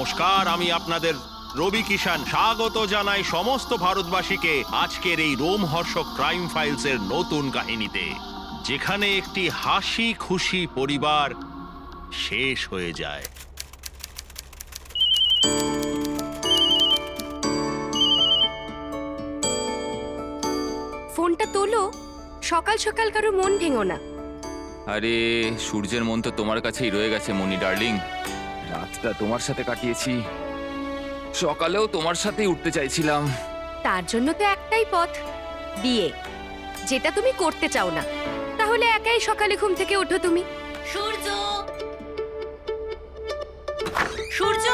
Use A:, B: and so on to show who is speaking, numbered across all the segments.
A: নমস্কার, আমি আপনাদের রবি কিষান স্বাগত জানাই সমস্ত ভারতবাসীকে আজকের এই রোমহর্ষক ক্রাইম ফাইলসের নতুন কাহিনীতে, যেখানে একটি হাসি খুশি পরিবার শেষ হয়ে যায়।
B: ফোনটা তোলো, সকাল সকাল কারো মন ভেঙো না।
C: আরে সূর্যের মন তো তোমার কাছেই রয়ে গেছে মনি ডার্লিং। রাতটা তোমার সাথে কাটিয়েছি, সকালেও তোমার সাথেই উঠতে চাইছিলাম।
B: তার জন্য তো একটাই পথ, বিয়ে, যেটা তুমি করতে চাও না। তাহলে একাই সকালে ঘুম থেকে ওঠো তুমি।
D: সূর্য, সূর্য,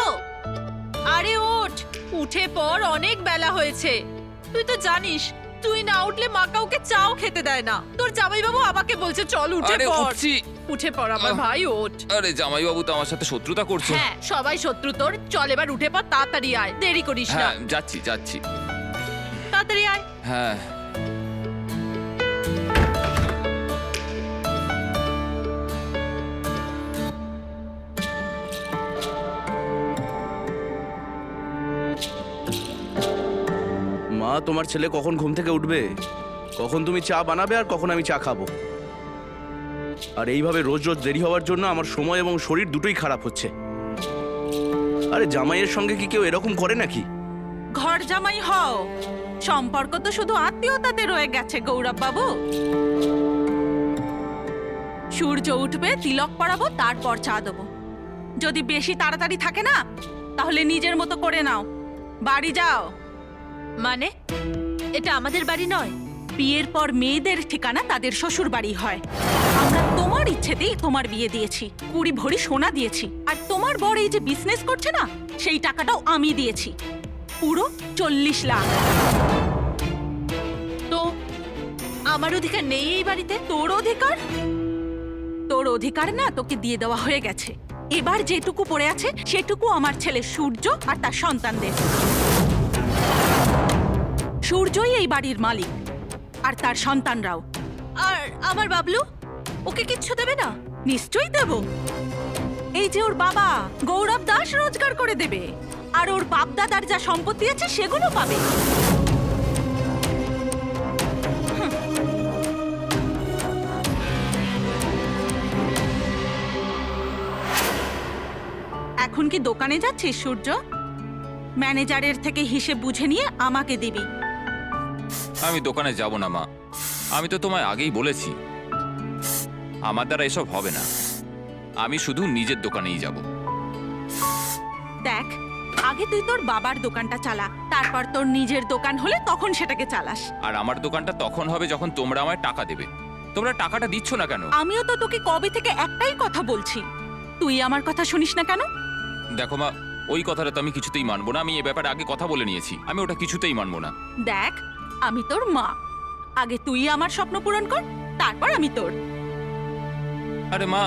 D: আরে ওঠ, উঠে পড়, অনেক বেলা হয়েছে। তুই তো জানিস তুই না উঠলে মা কাউকে চাও খেতে দেয় না। তোর জামাইবাবু আমাকে বলছে চল উঠে
C: আরে
D: পড়।
C: উঠছি।
D: উঠে পড় আমার ভাই, ওঠ।
C: আরে জামাইবাবু তো আমার সাথে শত্রুতা করছে।
D: হ্যাঁ, সবাই শত্রু তোর। চল এবার উঠে পড়, তাড়াতাড়ি আয়, দেরি করিস না।
C: হ্যাঁ যাচ্ছি যাচ্ছি।
D: তাড়াতাড়ি আয়।
C: হ্যাঁ
E: মা, তোমার ছেলে কখন ঘুম থেকে উঠবে? কখন তুমি চা বানাবে আর কখন আমি চা খাবো? আর এইভাবে রোজ রোজ দেরি হওয়ার জন্য আমার সময় এবং শরীর দুটোই খারাপ হচ্ছে। আরে জামাইয়ের সঙ্গে কি কেউ এরকম করে নাকি?
F: ঘর জামাই হও, সম্পর্ক তো শুধু আত্মীয়তাতে রয়ে গেছে গৌরব বাবু। সূর্য উঠবে, তিলক পরাবো, তারপর চা দেবো। যদি বেশি তাড়াতাড়ি থাকে না, তাহলে নিজের মতো করে নাও, বাড়ি যাও।
D: মানে এটা আমাদের বাড়ি নয়?
F: বিয়ের পর মেয়েদের ঠিকানা তাদের শ্বশুর বাড়ি হয়। আমরা তোমার ইচ্ছেতেই তোমার বিয়ে দিয়েছি, 20 ভরি সোনা দিয়েছি। আর তোমার বর এই যে বিজনেস করছে না, সেই টাকাটাও আমি দিয়েছি, পুরো 40 লাখ।
D: তো আমার অধিকার নেই এই বাড়িতে?
F: তোর অধিকার? তোর অধিকার না তোকে দিয়ে দেওয়া হয়ে গেছে। এবার যেটুকু পড়ে আছে সেটুকু আমার ছেলে সূর্য আর তার সন্তানদের। সূর্যই এই বাড়ির মালিক, আর তার সন্তানরাও।
D: আর আমার বাবলু, ওকে কিচ্ছু দেবে না?
F: নিশ্চয়ই দেব। এই যে ওর বাবা গৌরব দাস রোজগার করে দেবে, আর ওর বাপ দাদার যা সম্পত্তি আছে সেগুলো পাবে। এখন কি দোকানে যাচ্ছিস সূর্য? ম্যানেজারের থেকে হিসেব বুঝে নিয়ে আমাকে দিবি।
C: আমি দোকানে যাব না মা, আমি তো তোমায় আগেই বলেছি আমার দ্বারা এসব হবে না। আমি শুধু নিজের দোকানেই যাব।
F: দেখ, আগে তুই তোর বাবার দোকানটা চালা, তারপর তোর নিজের দোকান হলে তখন সেটাকে চালাস।
C: আর আমার দোকানটা তখন হবে যখন তোমরা আমায় টাকা দেবে। তোমরা টাকাটা দিচ্ছ না কেন?
F: আমিও তো তোকে কবে থেকে একটাই কথা বলছি, তুই আমার কথা শুনিস না কেন?
C: দেখো মা, ওই কথাটা তো আমি কিছুতেই মানবো না। আমি এ ব্যাপারে আগে কথা বলে নিয়েছি, আমি ওটা কিছুতেই মানবো না।
F: দেখ, আমি তোর মা, আগে তুই আমার স্বপ্ন পূরণ কর, তারপর আমি তোর।
C: আরে মা,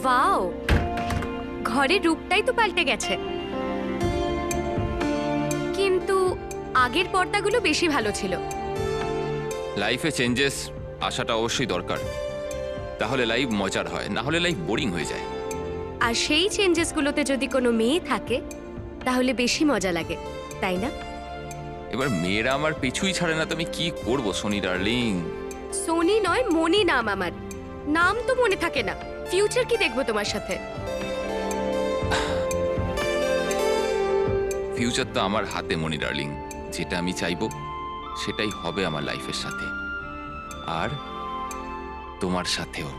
B: ওয়াও, ঘরের রূপটাই তো পাল্টে গেছে, কিন্তু আগের পর্দাগুলো বেশি ভালো ছিল।
C: লাইফে চেঞ্জেস আসাটা অবশ্যই দরকার, তাহলে লাইফ মজার হয়, না হলে লাইফ বোরিং হয়ে যায়।
B: আর সেই চেঞ্জেসগুলোতে যদি কোনো মেয়ে থাকে তাহলে বেশি মজা লাগে, তাই না?
C: এবার মেয়েরা আমার পিছুই ছাড়ে না, তো আমি কি করবো সোনি ডার্লিং?
B: সোনি নয়, মনি নাম আমার। নাম তো মনে থাকে না, ফিউচার কি দেখবো তোমার সাথে?
C: ফিউচার তো আমার হাতে মনি ডার্লিং। যেটা আমি চাইবো সেটাই হবে আমার লাইফের সাথে, আর তোমার সাথেও।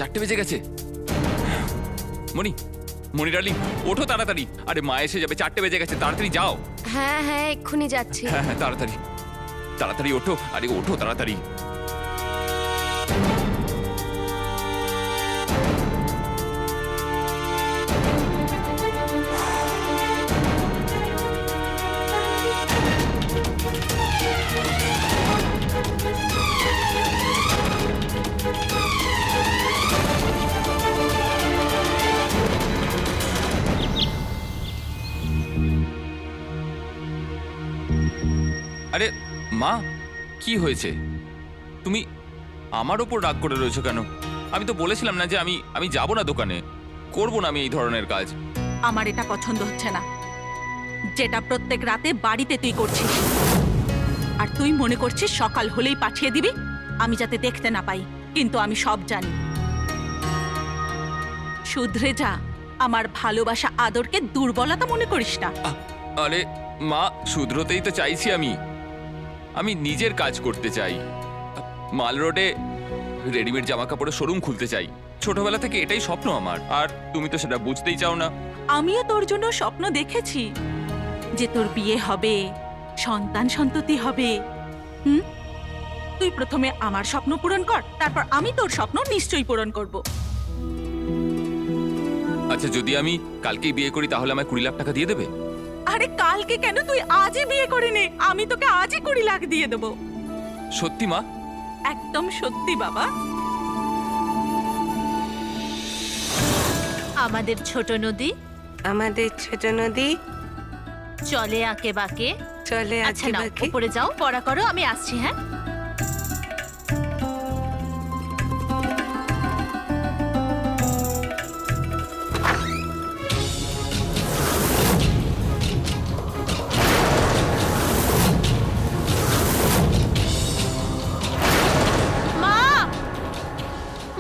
C: 4টে বেজে গেছে। মনি, মনি ডার্লিং, ওঠো তাড়াতাড়ি। আরে মা এসে যাবে, 4টে বেজে গেছে, তাড়াতাড়ি যাও।
B: হ্যাঁ হ্যাঁ এক্ষুনি যাচ্ছি।
C: হ্যাঁ হ্যাঁ, তাড়াতাড়ি তাড়াতাড়ি ওঠো, আরে ওঠো তাড়াতাড়ি। আরে মা, কি হয়েছে? তুমি আমার ওপর রাগ করে রয়েছো কেন? আমি তো বলেছিলাম না যে আমি যাব না দোকানে, করব না আমি এই ধরনের কাজ।
F: আমার এটা পছন্দ হচ্ছে না, যেটা প্রত্যেক রাতে বাড়িতে তুই করছিস। আর তুই মনে করছিস সকাল হলেই পাঠিয়ে দিবি আমি যাতে দেখতে না পাই, কিন্তু আমি সব জানি। শুধরে যা, আমার ভালোবাসা আদরকে দুর্বলতা মনে করিস না।
C: আরে মা, শুধরোতেই তো চাইছি আমি নিজের কাজ করতে চাই। মাল রোডে রেডিমেড জামা কাপড়ের শোরুম খুলতে চাই। ছোটবেলা থেকে এটাই স্বপ্ন আমার, আর তুমি তো সেটা বুঝতেই চাও না।
F: আমিও তোর জন্য স্বপ্ন দেখেছি যে তোর বিয়ে হবে, সন্তান সন্ততি হবে। তুই প্রথমে আমার স্বপ্ন পূরণ কর, তারপর আমি তোর স্বপ্ন নিশ্চয়ই পূরণ করব।
C: আচ্ছা, যদি আমি কালকেই বিয়ে করি তাহলে আমায় 20 লাখ টাকা দিয়ে দেবে?
F: আরে কালকে কেন, তুই আজই বিয়ে করে নে, আমি তোকে আজই 20 লাখ দিয়ে দেবো।
C: সত্যি মা?
F: একদম সত্যি বাবা।
D: আমাদের ছোট নদী
G: আমাদের ছোট নদী
D: চলে আঁকে বাঁকে।
G: চলে
D: আচ্ছা
G: আঁকে
D: নাও,
G: বাঁকে।
D: উপরে যাও, পড়া করো, আমি আসছি। হ্যাঁ, মা,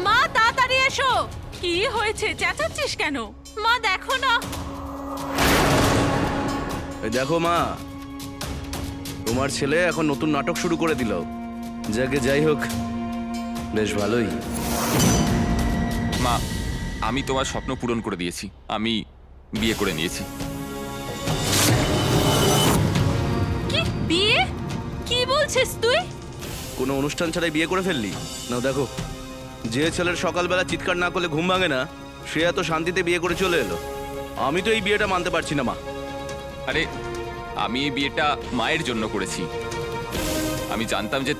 D: মা তাড়াতাড়ি এসো।
F: কি হয়েছে, চেঁচাচ্ছিস কেন?
D: মা দেখো না।
E: এই দেখো মা, তোমার ছেলে এখন নতুন নাটক শুরু করে দিল। যাকে যাই হোক, বেশ ভালোই।
C: মা, আমি তোমার স্বপ্ন পূরণ করে দিয়েছি, আমি বিয়ে করে নিয়েছি।
D: কি বিয়ে? কি বলছিস তুই?
E: কোনো অনুষ্ঠান ছাড়াই বিয়ে করে ফেললি? না দেখো, যে ছেলের সকালবেলা চিৎকার না করলে ঘুম ভাঙে না, সে এত শান্তিতে বিয়ে করে চলে এলো। আমি তো এই বিয়েটা মানতে পারছি না মা।
C: আরে আমি এই বিয়েটা মায়ের জন্য করেছি। আমি জানতাম যে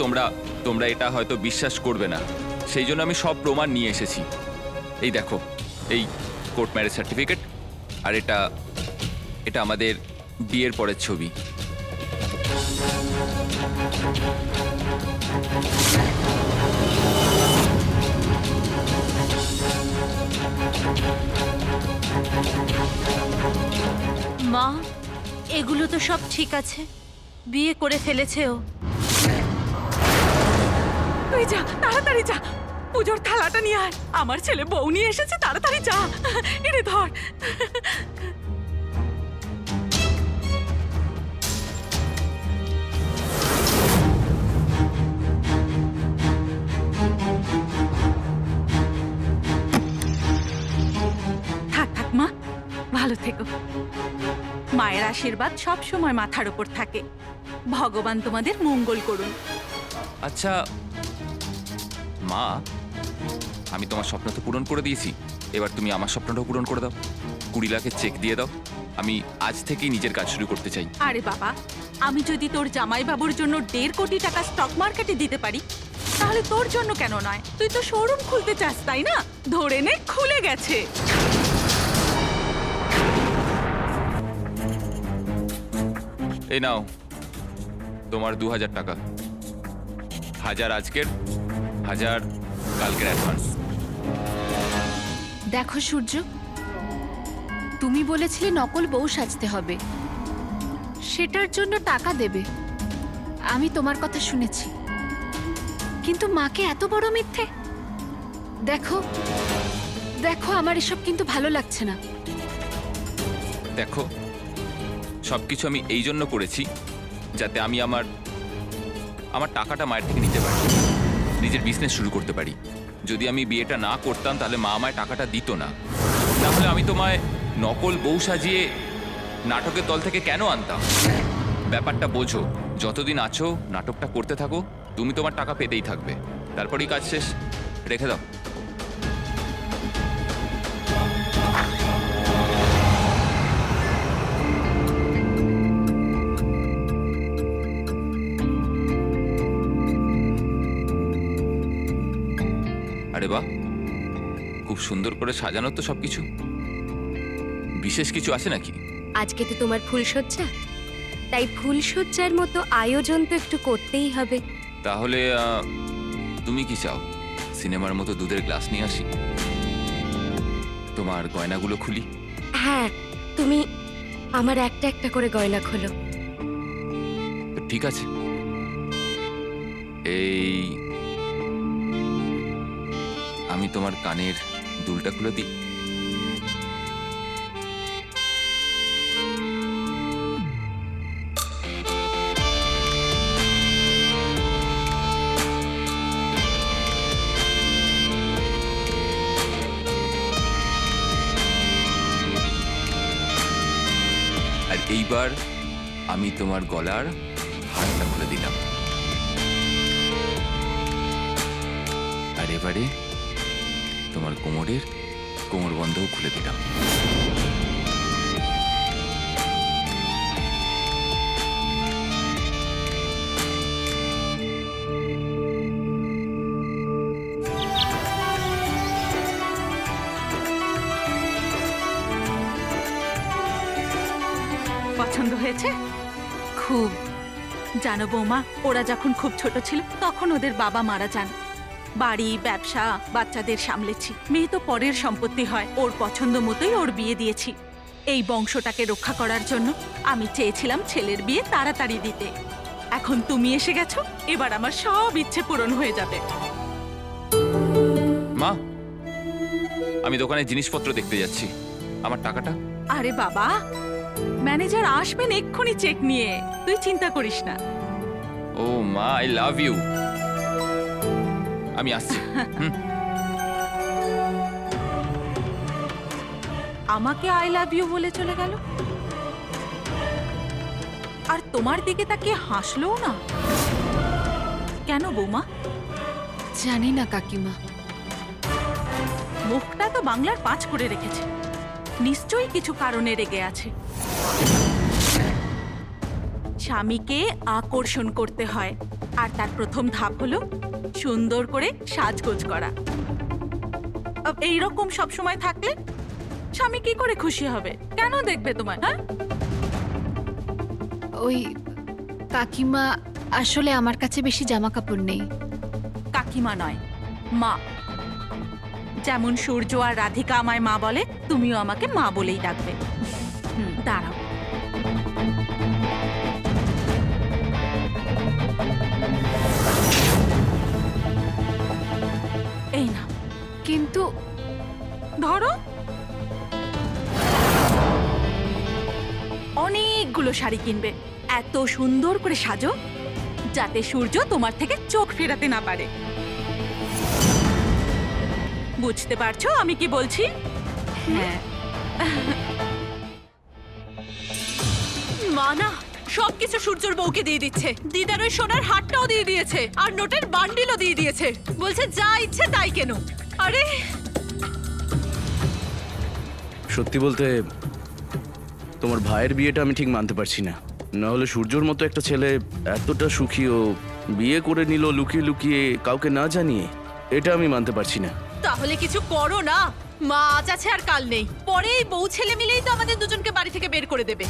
C: তোমরা এটা হয়তো বিশ্বাস করবে না, সেই জন্য আমি সব প্রমাণ নিয়ে এসেছি। এই দেখো, এই কোর্ট ম্যারেজ সার্টিফিকেট, আর এটা আমাদের বিয়ের পরের ছবি।
D: মা, এগুলো তো সব ঠিক আছে, বিয়ে করে ফেলেছে ও।
F: তুই যা, তাড়াতাড়ি যা, পুজোর থালাটা নিয়ে আয়। আমার ছেলে বউ নিয়ে এসেছে, তাড়াতাড়ি যা। এরে ধর। থাক থাক মা, ভালো থেকো। মায়ের আশীর্বাদ সব সময় মাথার উপর থাকে। ভগবান তোমাদের মঙ্গল করুন।
C: আচ্ছা মা, আমি তোমার স্বপ্ন তো পূরণ করে দিয়েছি, এবার তুমি আমার স্বপ্নটাও পূরণ করে দাও। 20 লাখের চেক দিয়ে দাও, আমি আজ থেকেই নিজের কাজ শুরু করতে চাই।
F: আরে বাবা, আমি যদি তোর জামাইবাবুর জন্য 1.5 কোটি টাকা স্টক মার্কেটে দিতে পারি, তাহলে তোর জন্য কেন নয়? তুই তো শোরুম খুলতে চাস, তাই না? ধরে নে, খুলে গেছে।
C: এই নাও তোমার 2000 টাকা। 1000 আজকের, 1000 কালকের অ্যাডভান্স।
B: দেখো সূর্য, তুমি বলেছিলে নকল বউ সাজতে হবে, সেটার জন্য টাকা দেবে। আমি তোমার কথা শুনেছি, কিন্তু মাকে এত বড় মিথ্যে। দেখো দেখো, আমার এসব কিন্তু ভালো লাগছে না।
C: দেখো, সবকিছু আমি এই জন্য করেছি যাতে আমি আমার টাকাটা মায়ের থেকে নিতে পারি, নিজের বিজনেস শুরু করতে পারি। যদি আমি বিয়েটা না করতাম তাহলে মা আমায় টাকাটা দিত না। না হলে আমি তোমায় নকল বউ সাজিয়ে নাটকের দল থেকে কেন আনতাম? ব্যাপারটা বোঝো, যতদিন আছো নাটকটা করতে থাকো, তুমি তোমার টাকা পেতেই থাকবে। তারপরেই কাজ শেষ, রেখে দাও। আরে বাহ, খুব সুন্দর করে সাজানো তো সবকিছু। বিশেষ কিছু আছে নাকি?
H: আজকে তো তোমার ফুলসজ্জা, তাই ফুলসজ্জার মতো আয়োজন তো একটু করতেই হবে।
C: তাহলে তুমি কি চাও সিনেমার মতো দুধের গ্লাস নিয়ে আসি, তোমার গয়নাগুলো খুলি?
H: হ্যাঁ, তুমি আমার একটা একটা করে গয়না খোলো।
C: তো ঠিক আছে, এই আমি তোমার কানের দুলটা খুলে দিই। আর এইবার আমি তোমার গলার হারটা খুলে দিলাম। আর এবারে তোমার কোমরের কোমরবন্ধও খুলে দিলাম।
F: পছন্দ হয়েছে? খুব। জানো বৌমা, ওরা যখন খুব ছোট ছিল তখন ওদের বাবা মারা যান। বাড়ি, ব্যবসা, বাচ্চাদের সামলেছি। মেয়ে তো পরের সম্পত্তি হয়, ওর পছন্দ মতোই ওর বিয়ে দিয়েছি। এই বংশটাকে রক্ষা করার জন্য আমি চেয়েছিলাম ছেলের বিয়ে তাড়াতাড়ি দিতে। এখন তুমি এসে গেছো, এবার আমার সব ইচ্ছে পূরণ হয়ে যাবে।
C: মা, আমি দোকানে জিনিসপত্র দেখতে যাচ্ছি, আমার টাকাটা?
F: আরে বাবা, ম্যানেজার আসবেন এক্ষুনি চেক নিয়ে, তুই চিন্তা করিস না।
C: ও মা, আই লাভ ইউ। আমি আসছি।
F: আমাকে আই লাভ ইউ বলে চলে গেল, আর তোমার দিকে তাকিয়ে হাসলোও না। কেন বৌমা?
B: জানি না কাকিমা।
F: মুখটা তো বাংলার 5 করে রেখেছে, নিশ্চয়ই কিছু কারণে রেগে আছে। স্বামীকে আকর্ষণ করতে হয়, আর তার প্রথম ধাপ হলো সুন্দর করে সাজগোজ করা। এইরকম সবসময় থাকলে স্বামী কি করে খুশি হবে? কেন দেখবে তোমার? হ্যাঁ,
B: ওই কাকিমা, আসলে আমার কাছে বেশি জামা কাপড় নেই।
F: কাকিমা নয়, মা। যেমন সূর্য আর রাধিকা আমায় মা বলে, তুমিও আমাকে মা বলেই ডাকবে। দাঁড়াও, এই না,
B: কিন্তু
F: ধরো। অনেকগুলো শাড়ি কিনবে, এত সুন্দর করে সাজো যাতে সূর্য তোমার থেকে চোখ ফেরাতে না পারে। বুঝতে পারছো আমি কি বলছি?
B: হ্যাঁ,
D: মা না সবকিছু সূর্যর বউকে দিয়ে দিচ্ছে। দিদার ওই সোনার হাটটাও দিয়ে দিয়েছে, আর নোটের বান্ডিলও দিয়ে দিয়েছে। বলছে যা ইচ্ছে তাই কেন। আরে
E: সত্যি বলতে তোমার ভাইয়ের বিয়েটা আমি ঠিক মানতে পারছি না। না হলে সূর্যর মতো একটা ছেলে এতটা সুখী ও বিয়ে করে নিল লুকিয়ে লুকিয়ে, কাউকে না জানিয়ে, এটা আমি মানতে পারছি না।
D: তাহলে কিছু করো না। মা আজ আছে আর কাল নেই, পরে এই বউ ছেলে মিলেই তো আমাদের দুজনকে বাড়ি থেকে বের করে দেবে।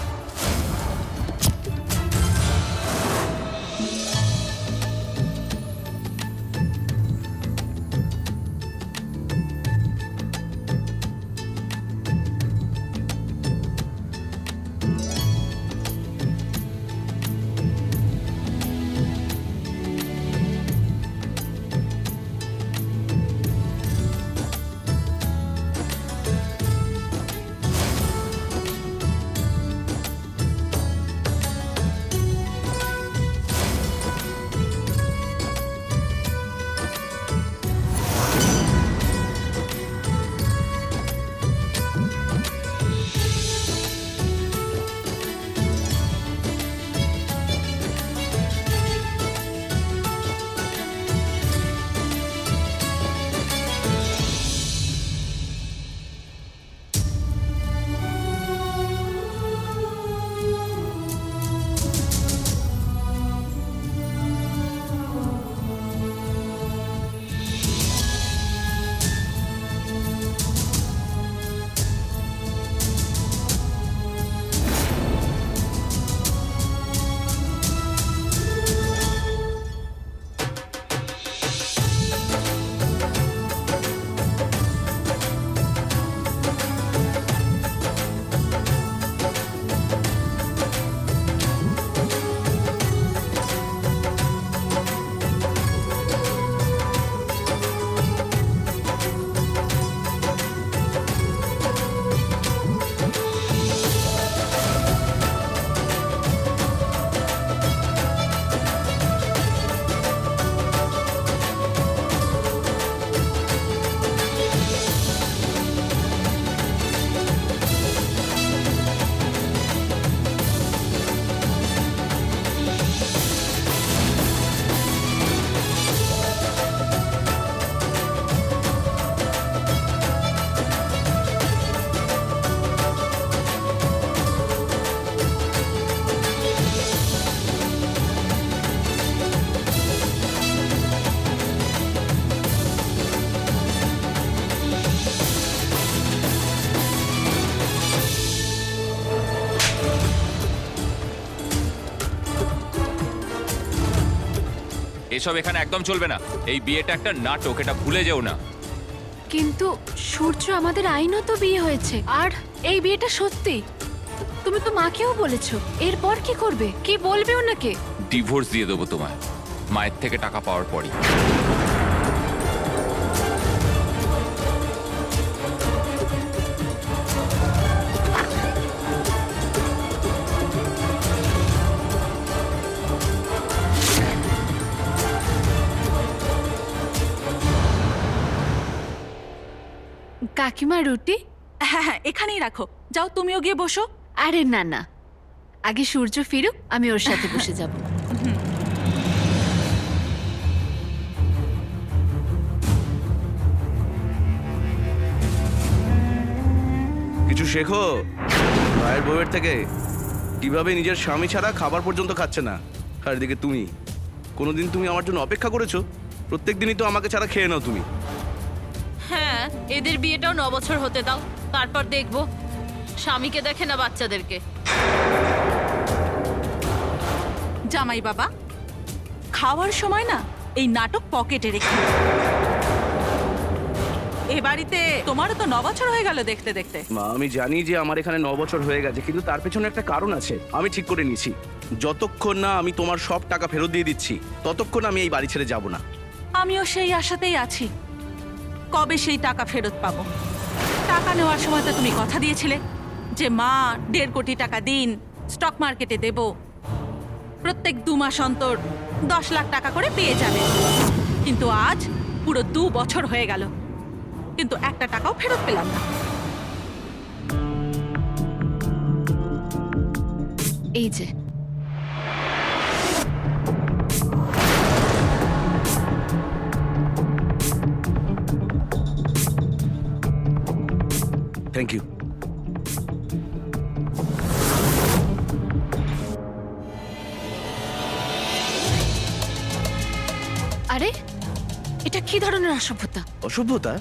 C: এসব এখানে একদম চলবে না। এই বিয়েটা একটা নাটক, এটা ভুলে যেও না।
B: কিন্তু সূর্য, আমাদের আইনত বিয়ে হয়েছে, আর এই বিয়েটা সত্যি। তুমি তো মাকেও বলেছো। এরপর কি করবে? কি বলবে ওনাকে?
C: ডিভোর্স দিয়ে দেবো তোমায়, মায়ের থেকে টাকা পাওয়ার পরই।
B: কাকিমা, রুটি?
F: হ্যাঁ হ্যাঁ, এখানেই রাখো। যাও, তুমিও গিয়ে বসো।
B: আরে না না, আগে সূর্য ফিরুক, আমি ওর সাথে বসে যাব।
E: কিছু শেখো ভাইয়ের বউয়ের থেকে। কিভাবে নিজের স্বামী ছাড়া খাবার পর্যন্ত খাচ্ছে না। আর এদিকে তুমি, কোনোদিন তুমি আমার জন্য অপেক্ষা করেছো? প্রত্যেক দিনই তো আমাকে ছাড়া খেয়ে নাও তুমি।
D: হ্যাঁ, এদের বিয়েটাও 9 বছর হতে দাও, তারপর দেখবো। স্বামীকে দেখে না বাচ্চাদেরকে।
F: জামাই বাবা, খাওয়ার সময় না এই নাটক পকেটে রেখে। এ বাড়িতে তোমারও তো 9 বছর হয়ে গেল দেখতে দেখতে।
E: মা, আমি জানি যে আমার এখানে 9 বছর হয়ে গেছে, কিন্তু তার পেছনে একটা কারণ আছে। আমি ঠিক করে নিয়েছি, যতক্ষণ না আমি তোমার সব টাকা ফেরত দিয়ে দিচ্ছি, ততক্ষণ আমি এই বাড়ি ছেড়ে যাব না।
F: আমিও সেই আশাতেই আছি, কবে সেই টাকা ফেরত পাবো। টাকা নেওয়ার সময় তো তুমি কথা দিয়েছিলে যে মা 1.5 কোটি টাকা দিন স্টক মার্কেটে দেব, প্রত্যেক 2 মাস অন্তর 10 লাখ টাকা করে পেয়ে যাবে। কিন্তু আজ পুরো 2 বছর হয়ে গেল, কিন্তু একটা টাকাও ফেরত পেলাম না।
B: এই যে,
E: থ্যাংক ইউ।
B: আরে এটা কি ধরনের অসভ্যতা?
E: অসভ্যতা?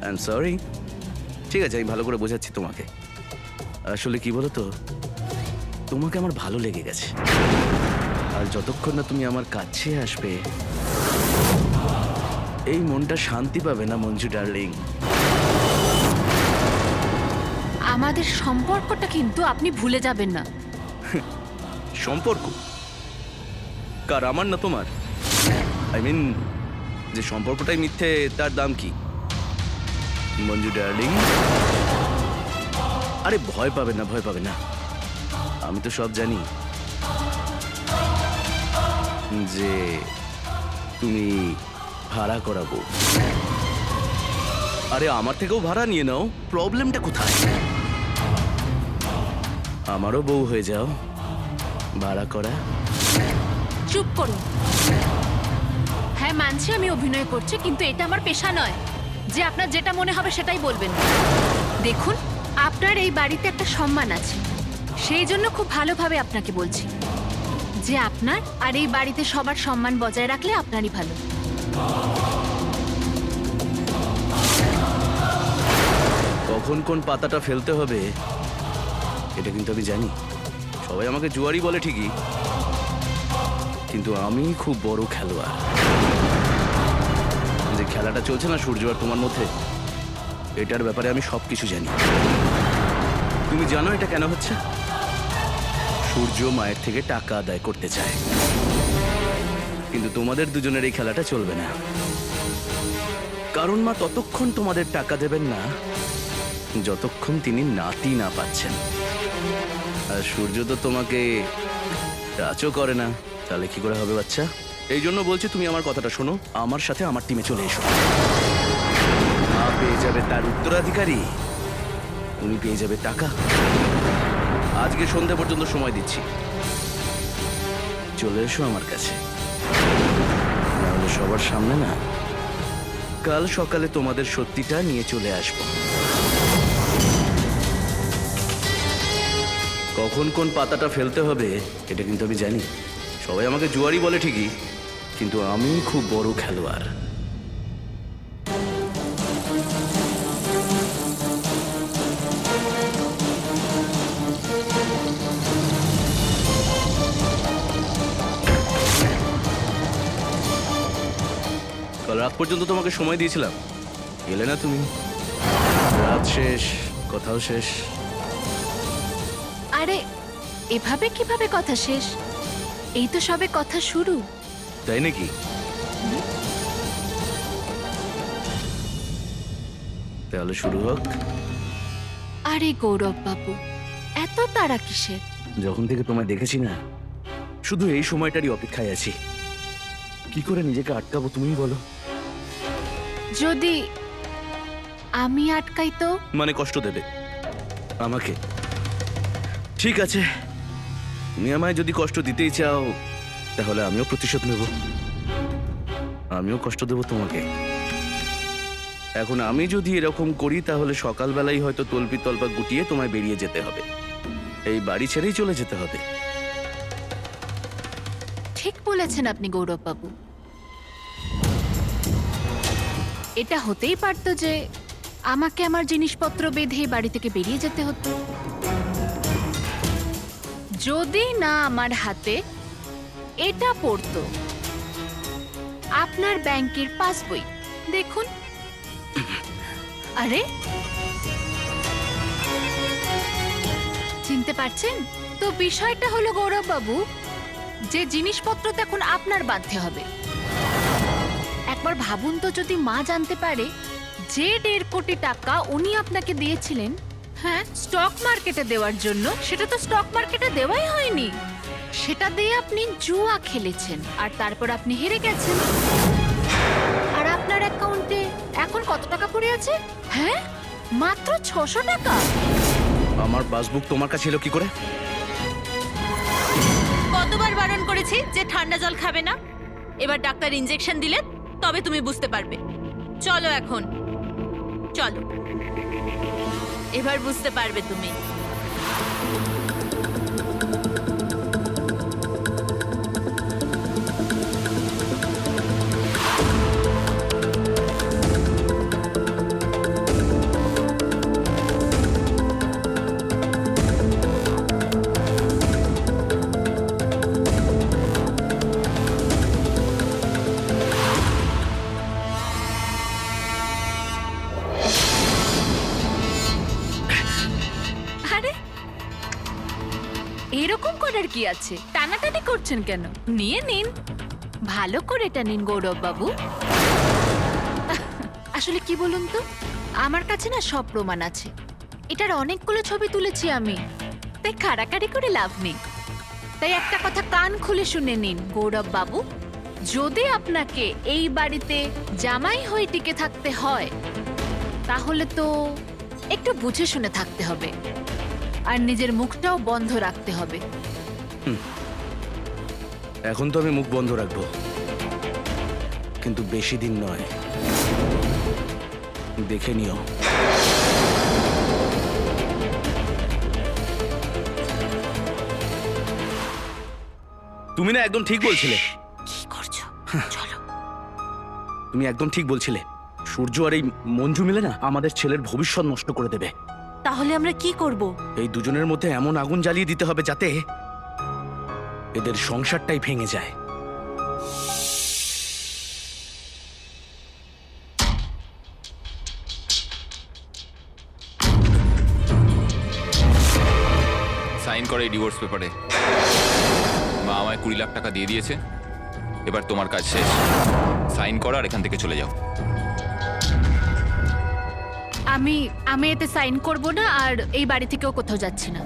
E: I am sorry. ঠিক আছে, আমি ভালো করে বোঝাচ্ছি তোমাকে। আসলে কি বলো তো, তোমাকে আমার ভালো লেগে গেছে। আর যতক্ষণ না তুমি আমার কাছে আসবে, এই মনটা শান্তি পাবে না মঞ্জু ডার্লিং।
B: আমাদের সম্পর্কটা কিন্তু আপনি ভুলে যাবেন না।
E: সম্পর্ক কার, আমার না তোমার? আই মিন, যে সম্পর্কটাই মিথ্যে তার দাম কি মঞ্জু ডার্লিং? আরে ভয় পাবে না, ভয় পাবে না। আমি তো সব জানি যে তুমি ভাড়া করাবো। আরে আমার থেকেও ভাড়া নিয়ে নাও, প্রবলেমটা কোথায়? আমারও বউ হয়ে যাও, ভাড়া করা।
B: চুপ করুন। হ্যাঁ, মানছি আমি অভিনয় করছি, কিন্তু এটা আমার পেশা নয় যে আপনার যেটা মনে হবে সেটাই বলবেন। দেখুন, আপনার এই বাড়িতে একটা সম্মান আছে, সেই জন্য খুব ভালোভাবে আপনাকে বলছি যে আপনার আর এই বাড়িতে সবার সম্মান বজায় রাখলে আপনারই ভালো।
E: কখন কোন পাতাটা ফেলতে হবে এটা কিন্তু আমি জানি। সবাই আমাকে জুয়ারি বলে ঠিকই, কিন্তু আমি খুব বড় খেলোয়াড়। যে খেলাটা চলছে না সূর্য আর তোমার মধ্যে, এটার ব্যাপারে আমি সবকিছু জানি। তুমি জানো এটা কেন হচ্ছে? সূর্য মায়ের থেকে টাকা আদায় করতে চায়, কিন্তু তোমাদের দুজনের এই খেলাটা চলবে না। কারণ মা ততক্ষণ তোমাদের টাকা দেবেন না যতক্ষণ তিনি নাতি না পাচ্ছেন। আর সূর্য তো তোমাকে টাচও করে না, তাহলে কি করে হবে বাচ্চা? এই জন্য বলছি, তুমি আমার কথাটা শোনো, আমার সাথে আমার টিমে চলে এসো। মা পেয়ে যাবে তার উত্তরাধিকারী, উনি পেয়ে যাবে টাকা। আজকে সন্ধ্যা পর্যন্ত সময় দিচ্ছি, চলে এসো আমার কাছে। নাহলে সবার সামনে না, কাল সকালে তোমাদের সত্যিটা নিয়ে চলে আসবো। কখন কোন পাতাটা ফেলতে হবে এটা কিন্তু আমি জানি। সবাই আমাকে জুয়ারি বলে ঠিকই, কিন্তু আমি খুব বড় খেলোয়াড়। রাত পর্যন্ত তোমাকে সময় দিয়েছিলাম, এলে না তুমি। রাত শেষ, কথাও শেষ।
B: আরে এভাবে কিভাবে কথা শেষ? এই তো সবে কথা শুরু।
E: তাই নাকি? তাহলে শুরু হোক।
B: আরে গৌরব বাবু, এত তাড়া কিসের?
E: যখন থেকে তোমায় দেখেছি না, শুধু এই সময়টারই অপেক্ষায় আছি। কি করে নিজেকে আটকাবো তুমিই বলো।
B: যদি আমি আটকাই তো?
E: মানে কষ্ট দেবে আমাকে? ঠিক আছে, তুমি আমায় যদি কষ্ট দিতেই চাও, তাহলে আমিও প্রতিশোধ নেব। আমিও কষ্ট দেব তোমাকে। এখন আমি যদি এরকম করি, তাহলে সকালবেলাই হয়তো তলপি তলপা গুটিয়ে তোমায় বেরিয়ে যেতে হবে, এই বাড়ি ছেড়েই চলে যেতে হবে।
B: ঠিক বলেছেন আপনি গৌরব বাবু। এটা হতেই পারতো যে আমাকে আমার জিনিসপত্র বেঁধে এই বাড়ি থেকে বেরিয়ে যেতে হতো, যদি না আমার হাতে এটা পড়তো, আপনার ব্যাংকের পাসবই। দেখুন। আরে চিনতে পারছেন তো? বিষয়টা হলো গৌরব বাবু, যে জিনিসপত্র তো এখন আপনার বাঁধতে হবে। একবার ভাবুন তো, যদি মা জানতে পারে যে 1.5 কোটি টাকা উনি আপনাকে দিয়েছিলেন, হ্যাঁ, স্টক মার্কেটে দেওয়ার জন্য, সেটা তো স্টক মার্কেটে দেওয়াই হয়নি, সেটা দিয়ে আপনি জুয়া খেলেছেন আর তারপর আপনি হেরে গেছেন। আর আপনার অ্যাকাউন্টে এখন কত টাকা পড়ে আছে? হ্যাঁ, মাত্র 600 টাকা।
E: আমার পাসবুক তোমার কাছে এলো কি করে?
D: কতবার বারণ করেছি যে ঠান্ডা জল খাবে না? এবার ডাক্তার ইনজেকশন দিলে তবে তুমি বুঝতে পারবে। চলো এখন, চলো, এবার বুঝতে পারবে তুমি।
B: আরে এরকম করার কি আছে? টানাটানি করছেন কেন? নিয়ে নিন, ভালো করে এটা নিন গৌরব বাবু। আসলে কি বলুন তো, আমার কাছে না সব প্রমাণ আছে। এটার অনেকগুলো ছবি তুলেছি আমি, তাই কাড়াকাড়ি করে লাভ নেই। তাই একটা কথা কান খুলে শুনে নিন গৌরব বাবু, যদি আপনাকে এই বাড়িতে জামাই হয়ে টিকে থাকতে হয়, তাহলে তো একটু বুঝে শুনে থাকতে হবে, আর নিজের মুখটাও বন্ধ রাখতে হবে।
E: এখন তো আমি মুখ বন্ধ রাখবো, কিন্তু বেশি দিন নয়। দেখে নিও। তুমি না একদম ঠিক বলছিলে।
B: কি করছো? চলো।
E: তুমি একদম ঠিক বলছিলে। সূর্য আর এই মঞ্জু মিলে না আমাদের ছেলের ভবিষ্যৎ নষ্ট করে দেবে।
F: তাহলে আমরা কি করব?
E: এই দুজনের মধ্যে এমন আগুন জ্বালিয়ে দিতে হবে যাতে এদের সংসারটাই ভেঙে যায়।
C: সাইন করে এই ডিভোর্স পেপারে। মা আমায় 20 লাখ টাকা দিয়ে দিয়েছে, এবার তোমার কাজ শেষ। সাইন করো আর এখান থেকে চলে যাও।
B: আমি এতে সাইন করব না, আর এই বাড়ি থেকেও কোথাও যাচ্ছি না।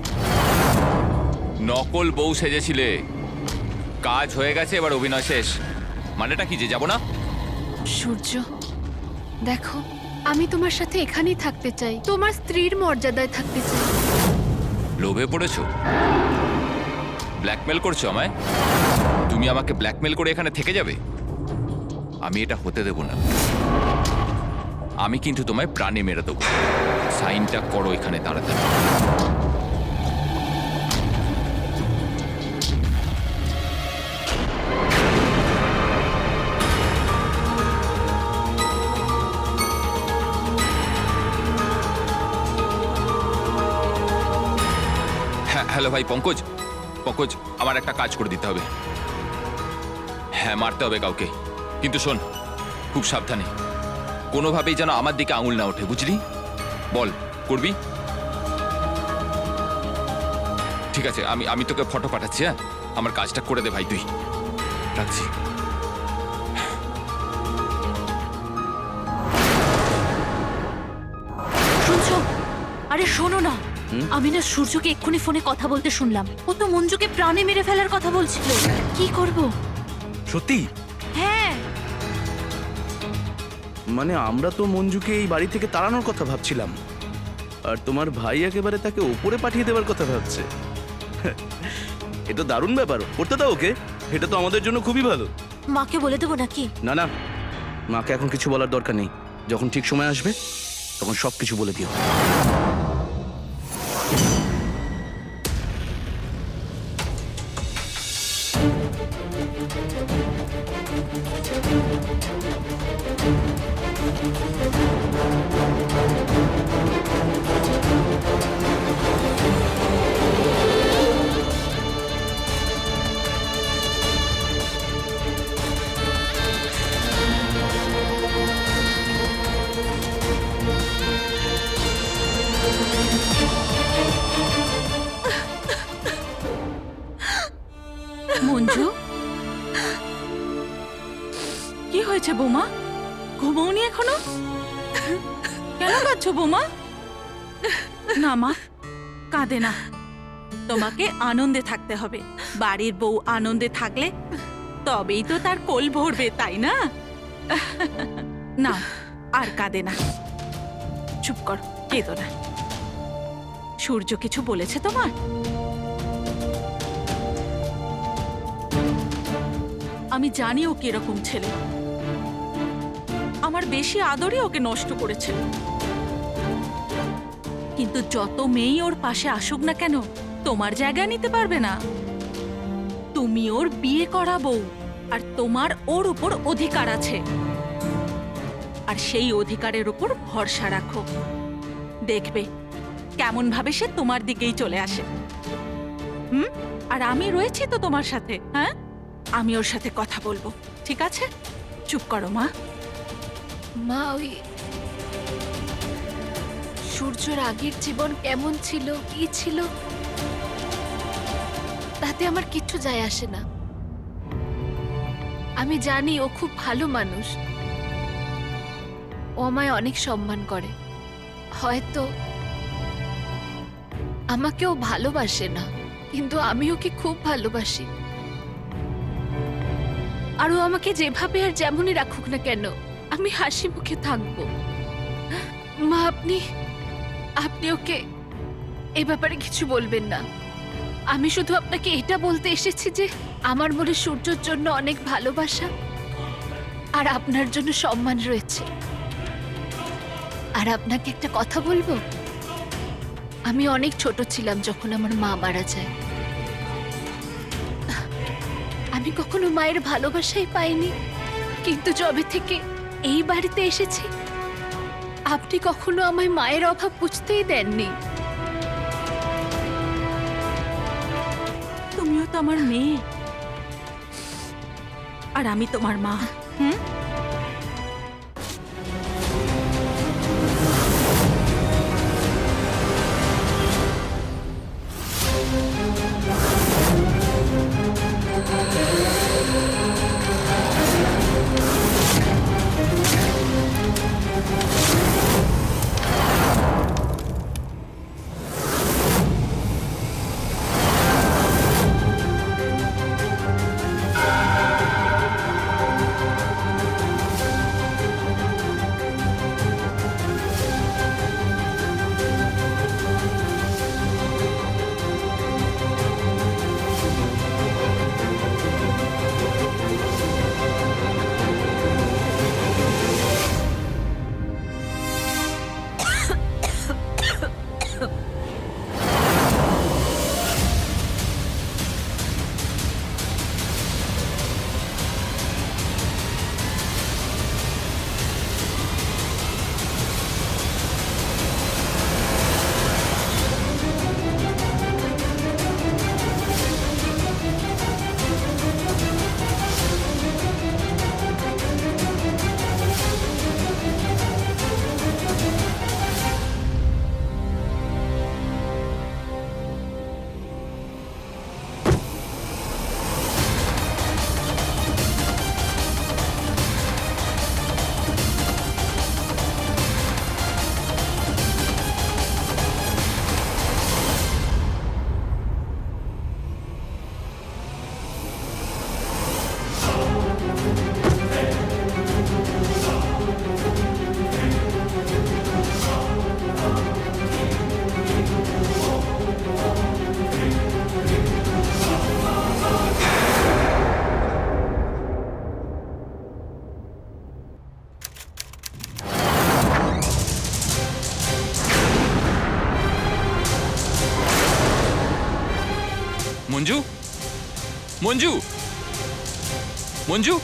C: নকল বউ সেজেছিলে, কাজ হয়ে গেছে, এবার অভিনয় শেষ। মানেটা কি যে যাবো না?
B: সূর্য দেখো, আমি তোমার সাথে এখানেই থাকতে চাই, তোমার স্ত্রীর মর্যাদায় থাকতে চাই।
C: লোভে পড়েছো? ব্ল্যাকমেল করছো আমায়? তুমি আমাকে ব্ল্যাকমেল করে এখানে থেকে যাবে? আমি এটা হতে দেব না। আমি কিন্তু তোমায় প্রাণে মেরে দেবো। সাইনটা করো এখানে তাড়াতাড়ি। হ্যাঁ, হ্যালো ভাই পঙ্কজ। পঙ্কজ, আমার একটা কাজ করে দিতে হবে। হ্যাঁ, মারতে হবে কাউকে, কিন্তু শোন, খুব সাবধানে, কোনোভাবেই যেন আমার দিকে আঙুল না ওঠে, বুঝলি? বল, করবি? ঠিক আছে, আমি তোকে ফটো পাঠাচ্ছি। হ্যাঁ, আমার কাজটা করে দে ভাই তুই। রাখছি।
B: শুনছো? আরে শোনো না, আমি না সূর্যকে এক্ষুনি ফোনে কথা বলতে শুনলাম। ও তো মঞ্জুকে প্রাণে মেরে ফেলার কথা বলছিল। কি করব?
E: সত্যি?
B: হ্যাঁ,
E: মানে আমরা তো মঞ্জুকে এই বাড়ি থেকে তাড়ানোর কথা ভাবছিলাম, আর তোমার ভাই একেবারে তাকে ওপরে পাঠিয়ে দেওয়ার কথা ভাবছে। এটা দারুণ ব্যাপার, করতে দাও ওকে। এটা তো আমাদের জন্য খুবই ভালো।
B: মাকে বলে দেবো নাকি?
E: না না, মাকে এখন কিছু বলার দরকার নেই। যখন ঠিক সময় আসবে তখন সব কিছু বলে দিও।
F: মঞ্জু, কি হয়েছে বৌমা? ঘুমোওনি এখনো? কেন কাঁদছো বৌমা? না মা, কাঁদে না। তোমাকে আনন্দে থাকতে হবে। বাড়ির বউ আনন্দে থাকলে তবেই তো তার কোল ভরবে, তাই না? না, আর কাঁদে না। চুপ কর, কেঁদো না। সূর্য কিছু বলেছে তোমার? আমি জানি ও কিরকম ছেলে। আমার বেশি আদরই ওকে নষ্ট করেছে। কিন্তু যত মেয়েই ওর পাশে আসুক না কেন, তোমার জায়গা নিতে পারবে না। তুমি ওর বিয়ে করা বউ, আর তোমার ওর উপর অধিকার আছে। আর সেই অধিকারের উপর ভরসা রাখো। দেখবে কেমন ভাবে সে তোমার দিকেই চলে আসে। আর আমি রয়েছি তো তোমার সাথে। হ্যাঁ, আমি ওর সাথে কথা বলবো, ঠিক আছে? চুপ করো মা।
B: মা, ওই সূর্যর আগের জীবন কেমন ছিল, কি ছিল, তাতে আমার কিচ্ছু যায় আসে না। আমি জানি ও খুব ভালো মানুষ। ও আমায় অনেক সম্মান করে। হয়তো আমাকেও ভালোবাসে না, কিন্তু আমি ওকে খুব ভালোবাসি। আর ও আমাকে যেভাবে আর যেমনই রাখুক না কেন, আমি হাসি মুখে থাকবো। মা, আপনি ওকে এ ব্যাপারে কিছু বলবেন না। আমি শুধু আপনাকে এটা বলতে এসেছি যে আমার মনে সূর্যর জন্য অনেক ভালোবাসা আর আপনার জন্য সম্মান রয়েছে। আর আপনাকে একটা কথা বলবো, আমি অনেক ছোট ছিলাম যখন আমার মা মারা যায়। আমি কখনো মায়ের ভালোবাসাই পাইনি, কিন্তু যবে থেকে এই বাড়িতে এসেছি আপনি কখনো আমায় মায়ের অভাব বুঝতেই দেননি।
F: তুমিও তো আমার মেয়ে, আর আমি তোমার মা।
C: মঞ্জু মঞ্জু মঞ্জু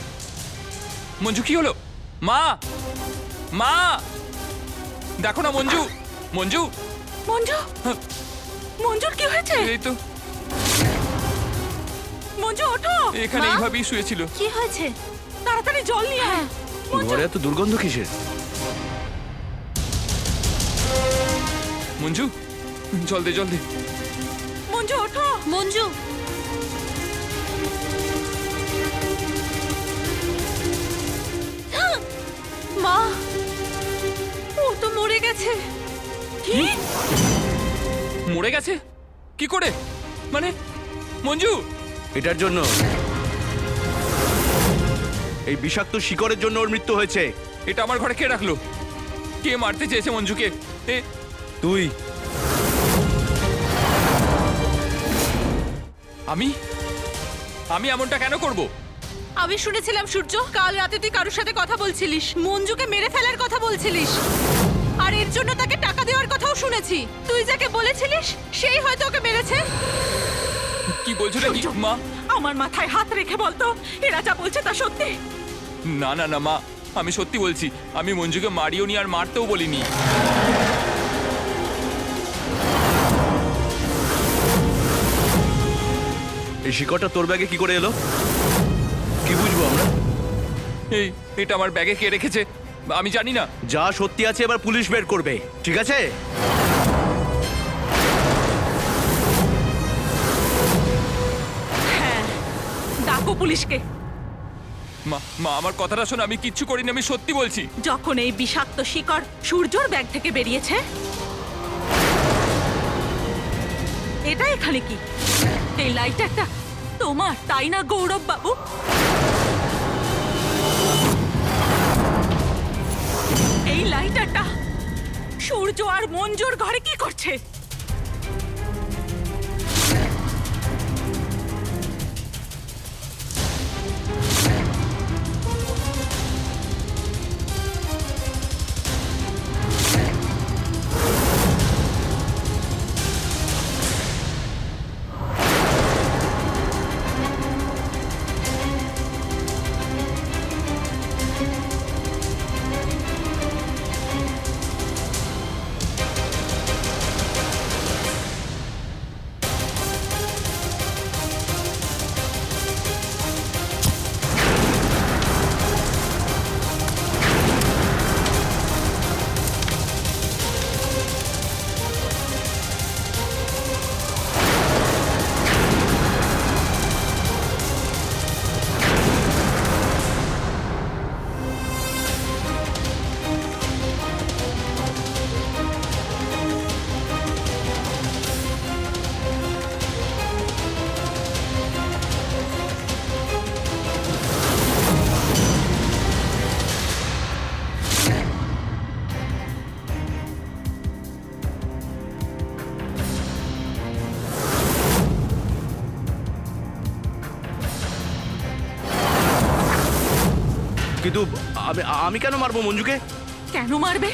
C: মঞ্জু কি হলো? মা মা দেখো না মঞ্জু মঞ্জু
F: মঞ্জু
C: হ্যাঁ।
F: মঞ্জুর কি হয়েছে?
C: এই তো
F: মঞ্জু ওঠো,
C: এখানে
B: মা?
C: এইভাবেই শুয়েছিল।
B: কি হয়েছে?
F: তাড়াতাড়ি জল নিয়ে আয়।
E: ঘরে এত দুর্গন্ধ কিসের?
C: মঞ্জু জল দে জল দে।
F: মঞ্জু ওঠো।
B: মঞ্জু, মা,
D: ও তো মরে গেছে।
F: কি?
C: মরে গেছে কি করে? মানে মঞ্জু
E: এটার জন্য, এই বিষাক্ত শিকড়ের জন্য ওর মৃত্যু হয়েছে।
C: এটা আমার ঘরে কে রাখলো? কে মারতে চেয়েছে মঞ্জুকে? এ
E: তুই।
C: আমি আমি এমনটা কেন করব?
D: আমি শুনেছিলাম সূর্য, কাল রাতে তুই কারোর সাথে কথা বলছিলিস, মঞ্জুকে মেরে ফেলার কথা বলছিলিস, আর এর জন্য তাকে টাকা দেওয়ার কথাও শুনেছি। তুই যাকে বলেছিলিস সেই হয়তো ওকে মেরেছে।
C: কি বলছো নাকি মা?
F: আমার মাথায় হাত রেখে বলতো এরা যা বলছে তা সত্যি।
C: না না না মা, আমি সত্যি বলছি। আমি মঞ্জুকে মারিও নি আর মারতেও বলিনি।
E: এই শিকড়টা তোর ব্যাগে কি করে এলো? কি বুঝবো আমরা?
C: এটা আমার ব্যাগে কে রেখেছে আমি জানি না।
E: যা সত্যি আছে এবার পুলিশ বের করবে, ঠিক আছে?
F: হ্যাঁ, ডাকো পুলিশকে।
C: মা মা আমার কথাটা শোনো, আমি কিচ্ছু করিনি, আমি সত্যি বলছি।
F: যখন এই বিষাক্ত শিকড় সূর্যর ব্যাগ থেকে বেরিয়েছে, এটা এখানে কি? এই লাইটারটা তোমার, তাই না গৌরব বাবু? এই লাইটারটা সূর্য আর মঞ্জুর ঘরে কি করছে?
E: কিন্তু আমি কেন মারবো মঞ্জুকে?
F: কেন মারবে?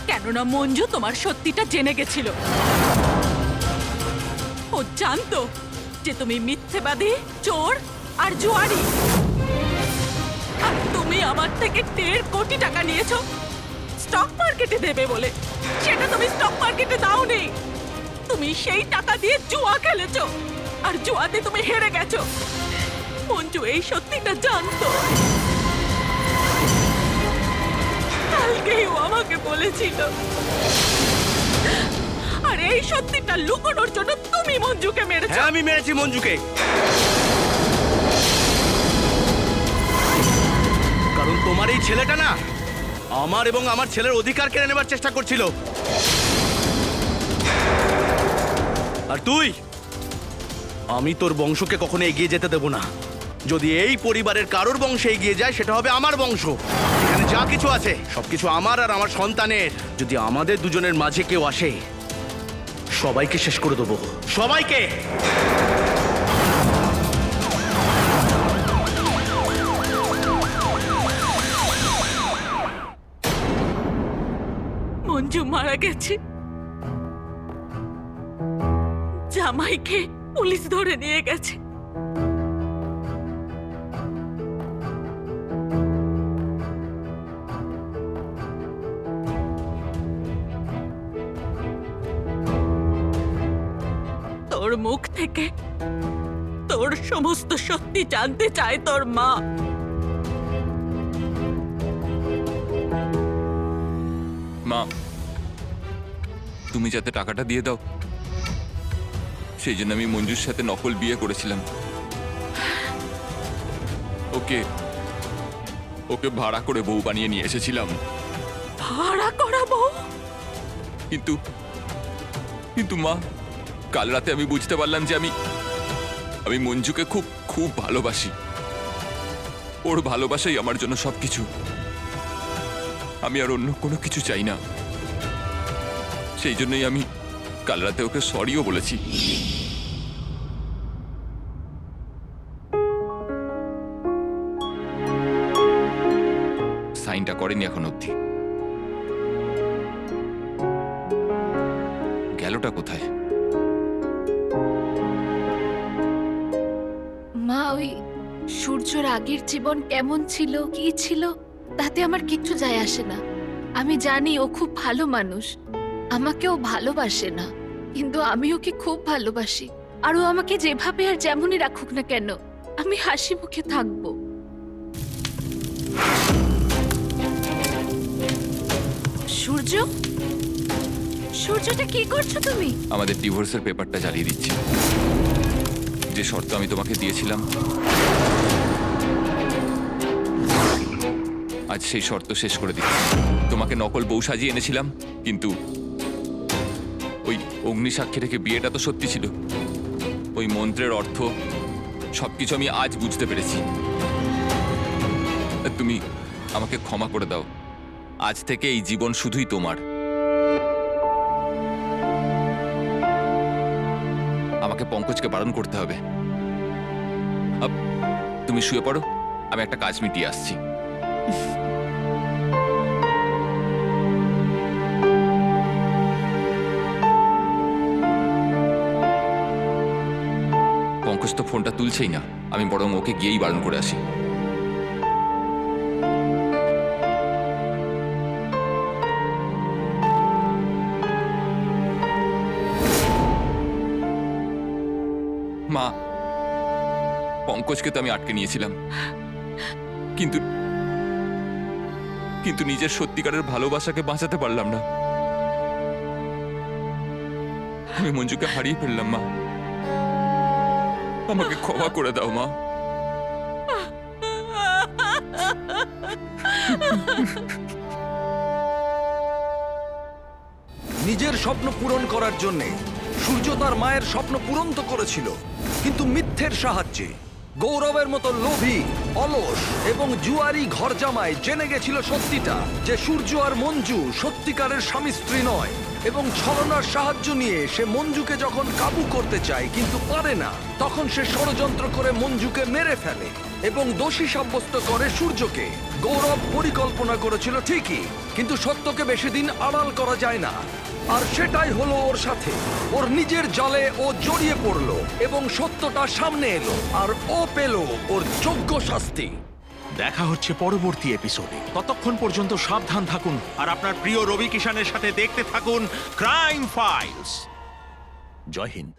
F: কেননা মঞ্জু তোমার সত্যিটা জেনে গেছিল। ও জানতো যে তুমি মিথ্যেবাদী, চোর আর জুয়ারি। আর তুমি আমার থেকে 1.5 কোটি টাকা নিয়েছো স্টক মার্কেটে দেবে বলে। সেটা তুমি স্টক মার্কেটে দাওনি, তুমি সেই টাকা দিয়ে জুয়া খেলেছো, আর জুয়াতে তুমি হেরে গেছো। মঞ্জু এই সত্যিটা জানতো। কালকেই ও আমাকে বলেছিল। আর এই সত্যিটা লুকানোর জন্য তুমি মঞ্জুকে মেরেছো।
E: হ্যাঁ, আমি মেরেছি মঞ্জুকে, কারণ তোমার এই ছেলেটা না আমার এবং আমার ছেলের অধিকার কেড়ে নেবার চেষ্টা করছিল। আর তুই, আমি তোর বংশকে কখনো এগিয়ে যেতে দেব না। যদি এই পরিবারের কারোর বংশে এগিয়ে যায় সেটা হবে আমার বংশ। এখানে যা কিছু আছে সবকিছু আমার আর আমার সন্তানের। যদি আমাদের দুজনের মাঝে কেউ আসে, সবাইকে শেষ করে দেবো, সবাইকে।
F: মঞ্জু মারা গেছে, জামাইকে পুলিশ ধরে নিয়ে গেছে। তোর মুখ থেকে তোর সমস্ত সত্যি জানতে চায় তোর মা।
C: মা, তুমি যাতে টাকাটা দিয়ে দাও, সেই জন্য আমি মঞ্জুর সাথে নকল বিয়ে করেছিলাম। ওকে ওকে ভাড়া করে বউ বানিয়ে নিয়ে এসেছিলাম।
F: ভাড়া করাবো?
C: কিন্তু কিন্তু মা, কাল রাতে আমি বুঝতে পারলাম যে আমি মঞ্জুকে খুব খুব ভালোবাসি। ওর ভালোবাসাই আমার জন্য সবকিছু। আমি আর অন্য কোনো কিছু চাই না। সেই জন্যই আমি কাল রাতে ওকে সরিও বলেছি। সাইনটা করেনি এখন অবধি। গেলটা কোথায়?
B: মা, ওই সূর্যর আগের জীবন কেমন ছিল, কি ছিল, তাতে আমার কিচ্ছু যায় আসে না। আমি জানি ও খুব ভালো মানুষ, আমাকেও ভালোবাসে না, কিন্তু আমি ওকে খুব ভালোবাসি। আর ও আমাকে যেভাবে আর যেমনই রাখুক না কেন, আমি হাসি মুখে থাকবো। সূর্য, সূর্যটা কি করছো তুমি?
C: আমাদের ডিভোর্সের পেপারটা জ্বালিয়ে দিচ্ছি। যে শর্ত আমি তোমাকে দিয়েছিলাম, আজ সেই শর্ত শেষ করে দিচ্ছি। তোমাকে নকল বউ সাজিয়ে এনেছিলাম, কিন্তু ওই অগ্নিসাক্ষী রেখে বিয়েটা তো সত্যি ছিল। ওই মন্ত্রের অর্থ সবকিছু আমি আজ বুঝতে পেরেছি। তুমি আমাকে ক্ষমা করে দাও। আজ থেকে এই জীবন শুধুই তোমার। আমাকে পঙ্কজকে বারণ করতে হবে। তুমি শুয়ে পড়ো, আমি একটা কাজ মিটিয়ে আসছি। পঙ্কজ তো ফোনটা তুলছেই না, আমি বরং ওকে গিয়েই বারণ করে আসি। মা, পঙ্কজকে তো আমি আটকে নিয়েছিলাম, কিন্তু কিন্তু নিজের সত্যিকারের ভালোবাসাকে বাঁচাতে পারলাম না। আমি মঞ্জুকে হারিয়ে ফেললাম। মা, আমাকে ক্ষমা করে দাও মা।
I: নিজের স্বপ্ন পূরণ করার জন্যে সূর্য তার মায়ের স্বপ্ন পূরণ তো করেছিল, কিন্তু মিথ্যের সাহায্যে। গৌরবের মতো লোভী, অলস এবং জুয়ারি ঘর জামাই জেনে গেছিল সত্যিটা, যে সূর্য আর মঞ্জু সত্যিকারের স্বামী স্ত্রী নয়। এবং ছলনার সাহায্য নিয়ে সে মঞ্জুকে যখন কাবু করতে চায় কিন্তু পারে না, তখন সে ষড়যন্ত্র করে মঞ্জুকে মেরে ফেলে এবং দোষী সাব্যস্ত করে সূর্যকে। গৌরব পরিকল্পনা করেছিল ঠিকই, কিন্তু সত্যকে বেশি দিন আড়াল করা যায় না। আর সেটাই হলো ওর সাথে। ওর নিজের জালে ও জড়িয়ে পড়লো এবং সত্যটা সামনে এলো, আর ও পেল ওর যোগ্য শাস্তি।
A: দেখা হচ্ছে পরবর্তী এপিসোডে। ততক্ষণ পর্যন্ত সাবধান থাকুন আর আপনার প্রিয় রবি কিষানের সাথে দেখতে থাকুন ক্রাইম ফাইলস। জয় হিন্দ।